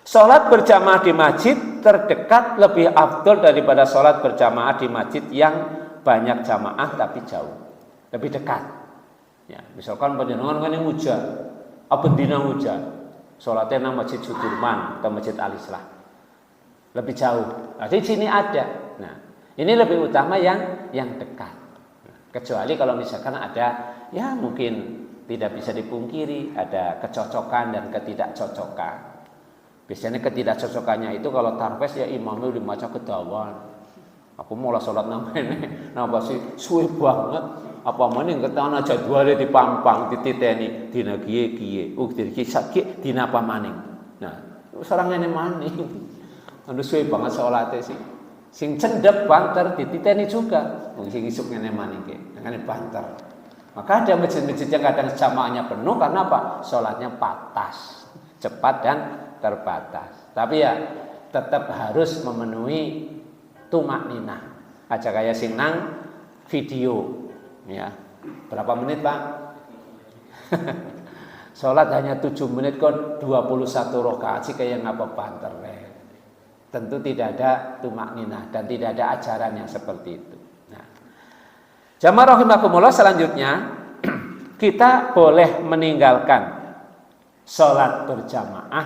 sholat berjamaah di masjid terdekat lebih afdol daripada sholat berjamaah di masjid yang banyak jamaah tapi jauh, lebih dekat. Ya, misalkan panjenengan kan yang hujan, abendina hujan, sholatnya nang Masjid Sudirman atau Masjid Al-Islah, lebih jauh. Nah, di sini ada. Nah, ini lebih utama yang dekat. Kecuali kalau misalkan ada, ya mungkin tidak bisa dipungkiri ada kecocokan dan ketidakcocokan. Biasanya ketidakcocokannya itu kalau tarwes ya imamnya udah maca kedawan. Aku mau lah sholat namanya, napa sih suwe banget. Apa maning ketana jadwale dipampang dititeni dina kiye dina sakit dina apa maning. Nah, sareng ngene maning. Anu suwe banget salate sih. Sing cendhek banter dititeni juga. Wong sing isuk ngene maning ki, ngene banter. Maka ada masjid-masjid yang kadang jamaahnya penuh karena apa? Salatnya patas, cepat dan terbatas. Tapi ya tetap harus memenuhi tumakninah. Aja kayak sing nang video. Ya, berapa menit Pak? Sholat hanya 7 menit kok 21 rakaat sih kayak ngapa banter. Tentu tidak ada tumakninah dan tidak ada ajaran yang seperti itu. Nah, jamaah rahimakumullah, selanjutnya kita boleh meninggalkan sholat berjamaah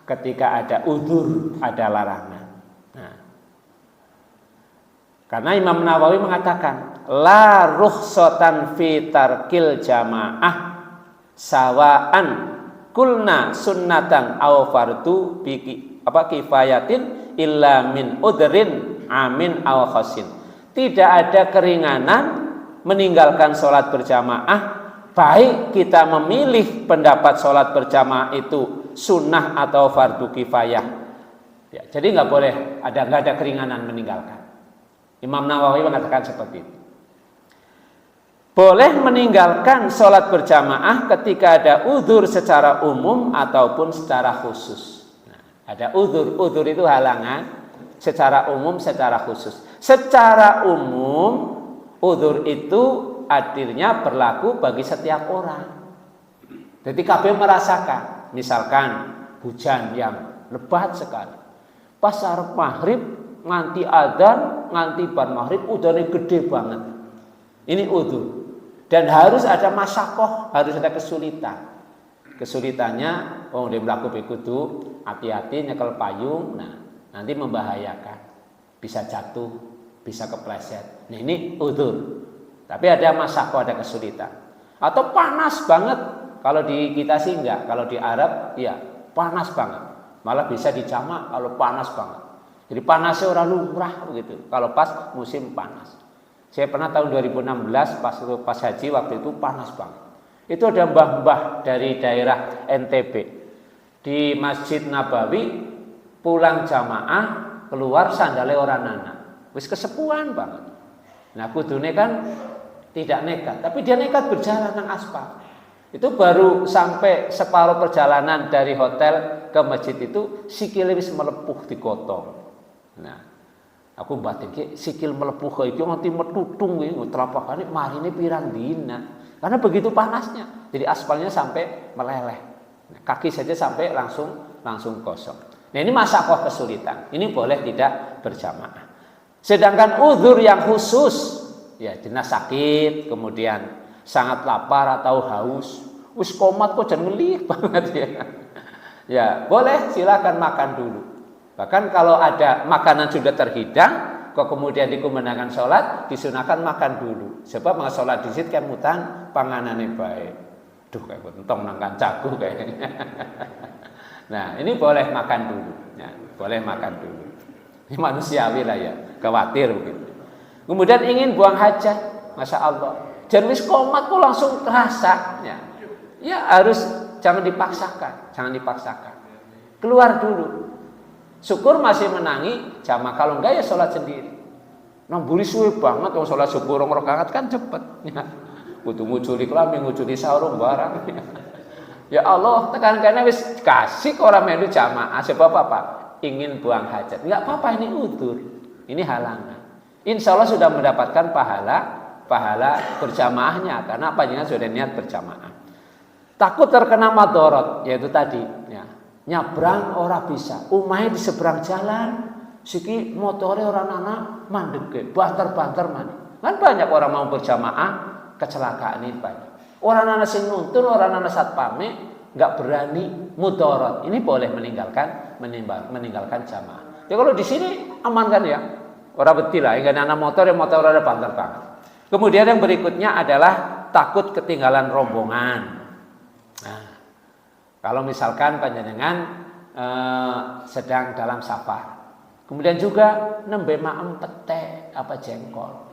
ketika ada udzur, ada larangan. Nah, karena Imam Nawawi mengatakan la rukhsatan fi tarkil jamaah sawaan kulna sunnatan aw fardu bi kifayatin illa min udrin amin aw khasin. Tidak ada keringanan meninggalkan sholat berjamaah, baik kita memilih pendapat sholat berjamaah itu sunnah atau fardu kifayah. Ya, jadi nggak ada keringanan meninggalkan. Imam Nawawi mengatakan seperti itu. Boleh meninggalkan sholat berjamaah ketika ada udzur secara umum ataupun secara khusus. Nah, ada udzur itu halangan secara umum, secara khusus. Secara umum, udzur itu artinya berlaku bagi setiap orang. Jadi kabeh merasakan, misalkan hujan yang lebat sekali. Pas arep maghrib nganti adzan, nganti bar maghrib udane gede banget. Ini udzur. Dan harus ada masyakoh, harus ada kesulitan. Kesulitannya, dia melakukan kudu hati-hati nyekel payung, nah nanti membahayakan, bisa jatuh, bisa kepleset. Nah ini udzur. Tapi ada masyakoh, ada kesulitan. Atau panas banget, kalau di kita sih enggak, kalau di Arab ya panas banget, malah bisa dijamak kalau panas banget. Jadi panasnya orang lumrah begitu, kalau pas musim panas. Saya pernah tahun 2016 pas haji waktu itu panas banget. Itu ada mbah-mbah dari daerah NTB di Masjid Nabawi pulang jamaah keluar sandale orang nana. Wis kesepuan banget. Nah kudune kan tidak nekat, tapi dia nekat berjalan nang aspal. Itu baru sampai separuh perjalanan dari hotel ke masjid itu sikile wis melepuh digotong. Nah, aku batin ki sikil melepuh iki nganti metutung iki telapakane marine pirang dina. Karena begitu panasnya. Jadi aspalnya sampai meleleh. Nah, kaki saja sampai langsung kosong. Nah, ini masyakoh kesulitan. Ini boleh tidak berjamaah. Sedangkan udzur yang khusus, ya jenis sakit, kemudian sangat lapar atau haus, wis komat kok jangan ngelih banget ya. Ya, boleh silakan makan dulu. Bahkan kalau ada makanan sudah terhidang, kok kemudian dikumandangkan sholat, disunahkan makan dulu. Sebab mau sholat di situ kan mutan panganane baik. Duh kayak entong nang kancaku kayaknya. Nah ini boleh makan dulu, ya, boleh makan dulu. Ini manusiawi lah ya, khawatir begitu. Kemudian ingin buang hajat, masya Allah. Jangan wis komat kok langsung terasa, ya harus jangan dipaksakan, keluar dulu. Syukur masih menangi jamaah, kalau enggak ya sholat sendiri. Namburi suwe banget kalau sholat syukur 2 rakaat kan cepet. Ya. Kudu nguculi kelambi, nguculi sahur barang. Ya Allah, tekan kene wis kasih orang melu jamaah sebab apa? Ingin buang hajat. Enggak apa-apa, ini udzur. Ini halangan. Insya Allah sudah mendapatkan pahala berjamaahnya karena panjenengan sudah niat berjamaah. Takut terkena madorot, yaitu tadi, ya. Nyabrang ora bisa, umahe di seberang jalan, siki motore orang anak mandeke, banter-banter mana. Kan banyak orang mau berjamaah, kecelakaan ini banyak. Orang anak sing nuntun, orang anak satpame nggak berani mudorot. Ini boleh meninggalkan jamaah. Ya kalau di sini aman kan ya, orang betul lah. Enggak anak motor, yang motor ada banter-banter. Kemudian yang berikutnya adalah takut ketinggalan rombongan. Nah, kalau misalkan panjenengan sedang dalam safar, kemudian juga nembe maem pete apa jengkol.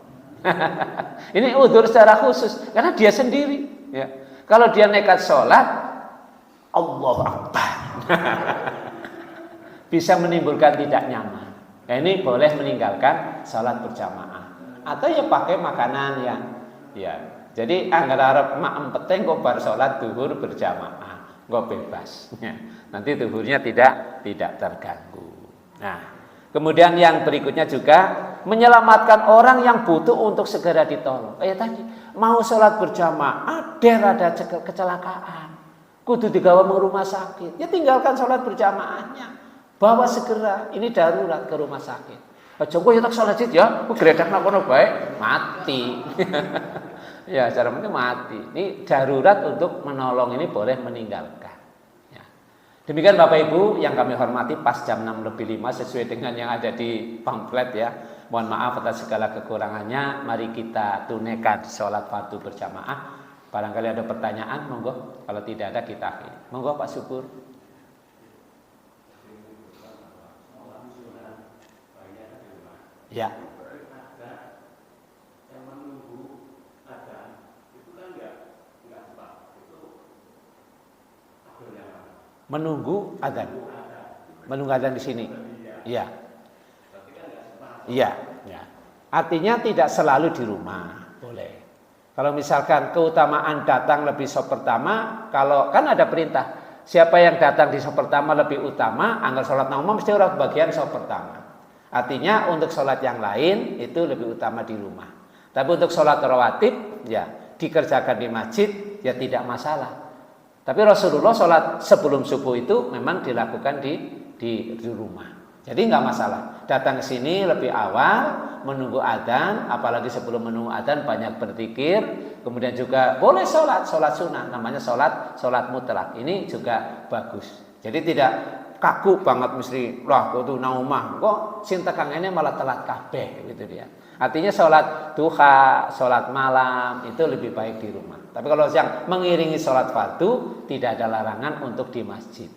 Ini udzur secara khusus karena dia sendiri. Ya. Kalau dia nekat sholat, Allahu Akbar, bisa menimbulkan tidak nyaman. Nah, ini boleh meninggalkan sholat berjamaah atau ya pakai makanan yang ya. Jadi anggar arep maem peteng kok bar sholat duhur berjamaah. Nggak bebas, ya. Nanti tubuhnya tidak terganggu. Nah, kemudian yang berikutnya juga menyelamatkan orang yang butuh untuk segera ditolong. Kayak tadi, mau sholat berjamaah, ada kecelakaan, kudu digawa ke rumah sakit, ya tinggalkan sholat berjamaahnya, bawa segera, ini darurat ke rumah sakit. Coba ya tak sholat ya, geredak nakono baik, mati. Ya, cara ini mati. Ini darurat untuk menolong ini boleh meninggalkan. Ya. Demikian Bapak Ibu yang kami hormati, pas jam 6:05 sesuai dengan yang ada di pamflet ya. Mohon maaf atas segala kekurangannya. Mari kita tunaikan sholat fardu berjamaah. Barangkali ada pertanyaan, monggo. Kalau tidak ada kita akhiri. Monggo Pak Syukur. Ya. Menunggu adzan di sini. Iya. Iya, ya. Artinya tidak selalu di rumah, boleh. Kalau misalkan keutamaan datang lebih sop pertama, kalau kan ada perintah, siapa yang datang di sop pertama lebih utama, anggar sholat umum mesti orang bagian sop pertama. Artinya untuk sholat yang lain itu lebih utama di rumah. Tapi untuk sholat rawatib, ya dikerjakan di masjid, ya tidak masalah. Tapi Rasulullah sholat sebelum subuh itu memang dilakukan di rumah. Jadi nggak masalah. Datang ke sini lebih awal, menunggu adzan, apalagi sebelum menunggu adzan banyak berzikir. Kemudian juga boleh sholat sunnah, namanya sholat mutlak. Ini juga bagus. Jadi tidak kaku banget mesti lah kok tuh naumah kok cinta kangennya malah telat kabeh gitu dia. Artinya sholat duha, sholat malam itu lebih baik di rumah. Tapi kalau yang mengiringi sholat fardu tidak ada larangan untuk di masjid.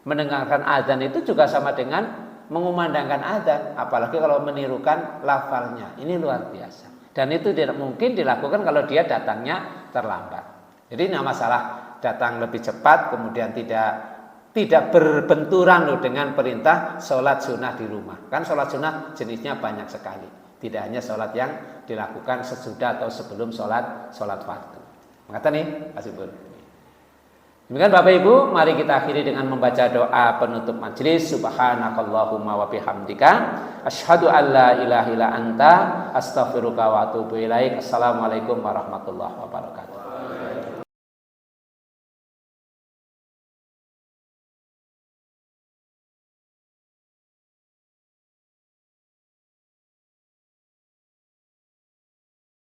Mendengarkan azan itu juga sama dengan mengumandangkan azan, apalagi kalau menirukan lafalnya. Ini luar biasa. Dan itu tidak mungkin dilakukan kalau dia datangnya terlambat. Jadi nggak masalah datang lebih cepat, kemudian tidak berbenturan loh dengan perintah sholat sunnah di rumah. Kan sholat sunnah jenisnya banyak sekali. Tidak hanya sholat yang dilakukan sesudah atau sebelum sholat fardu. Mengatakan nih, kasih bun. Demikian Bapak Ibu, mari kita akhiri dengan membaca doa penutup majelis. Subhanakallahumma wa bihamdika asyhadu an la ilaha illa anta astaghfiruka wa atubu ilaik. Assalamualaikum warahmatullahi wabarakatuh.